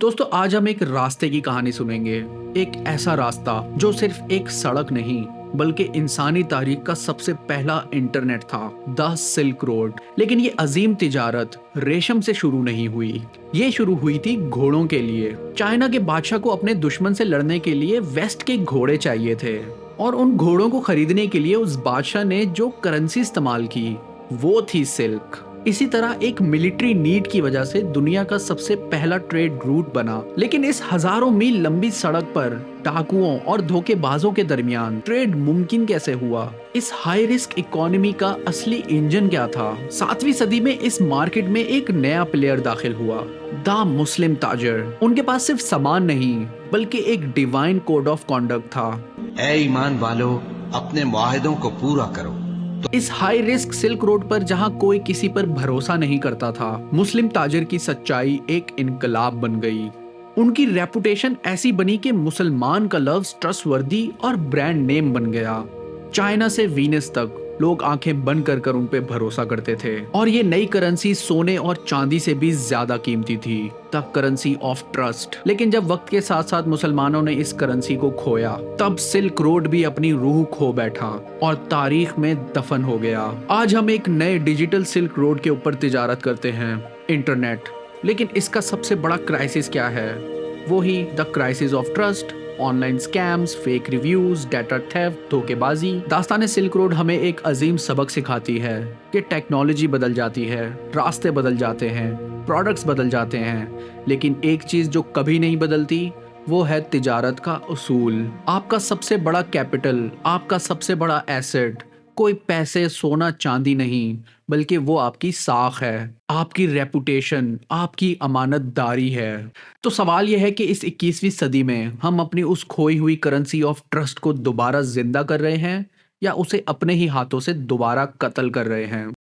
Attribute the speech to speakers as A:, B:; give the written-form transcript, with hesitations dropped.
A: दोस्तों आज हम एक रास्ते की कहानी सुनेंगे। एक ऐसा रास्ता जो सिर्फ एक सड़क नहीं बल्कि इंसानी तारीख का सबसे पहला इंटरनेट था, द सिल्क रोड। लेकिन ये अजीम तिजारत रेशम से शुरू नहीं हुई, ये शुरू हुई थी घोड़ों के लिए। चाइना के बादशाह को अपने दुश्मन से लड़ने के लिए वेस्ट के घोड़े चाहिए थे और उन घोड़ों को खरीदने के लिए उस बादशाह ने जो करेंसी इस्तेमाल की वो थी सिल्क। इसी तरह एक मिलिट्री नीड की वजह से दुनिया का सबसे पहला ट्रेड रूट बना। लेकिन इस हजारों मील लंबी सड़क पर डाकुओं और धोखेबाजों के दरमियान ट्रेड मुमकिन कैसे हुआ? इस हाई रिस्क इकोनॉमी का असली इंजन क्या था? 7वीं सदी में इस मार्केट में एक नया प्लेयर दाखिल हुआ, द मुस्लिम ताजर। उनके पास सिर्फ सामान नहीं बल्कि एक डिवाइन कोड ऑफ कॉन्डक्ट था।
B: ऐ ईमान वालों, अपने मुआहदों को पूरा करो।
A: इस हाई रिस्क सिल्क रोड पर जहां कोई किसी पर भरोसा नहीं करता था, मुस्लिम ताजर की सच्चाई एक इनकलाब बन गई। उनकी रेपुटेशन ऐसी बनी कि मुसलमान का लफ्ज ट्रस्टवर्दी और ब्रांड नेम बन गया। चाइना से वीनस तक लोग आंखें बंद कर उन पे भरोसा करते थे और ये नई करेंसी सोने और चांदी से भी ज्यादा कीमती थी, द करेंसी ऑफ ट्रस्ट। लेकिन जब वक्त के साथ साथ मुसलमानों ने इस करेंसी को खोया, तब सिल्क रोड भी अपनी रूह खो बैठा और तारीख में दफन हो गया। आज हम एक नए डिजिटल सिल्क रोड के ऊपर तिजारत करते हैं, इंटरनेट। लेकिन इसका सबसे बड़ा क्राइसिस क्या है? वो ही the crisis of trust. Online scams, fake reviews, data theft, धोखेबाजी। दास्तान सिल्क रोड हमें एक अजीम सबक सिखाती है कि टेक्नोलॉजी बदल जाती है, रास्ते बदल जाते हैं, प्रोडक्ट्स बदल जाते हैं, लेकिन एक चीज जो कभी नहीं बदलती वो है तिजारत का उसूल। आपका सबसे बड़ा कैपिटल, आपका सबसे बड़ा एसेट कोई पैसे, सोना, चांदी नहीं, बल्कि वो आपकी साख है, आपकी रेपुटेशन, आपकी अमानतदारी है। तो सवाल यह है कि इस 21वीं सदी में हम अपनी उस खोई हुई करेंसी ऑफ ट्रस्ट को दोबारा जिंदा कर रहे हैं या उसे अपने ही हाथों से दोबारा कत्ल कर रहे हैं।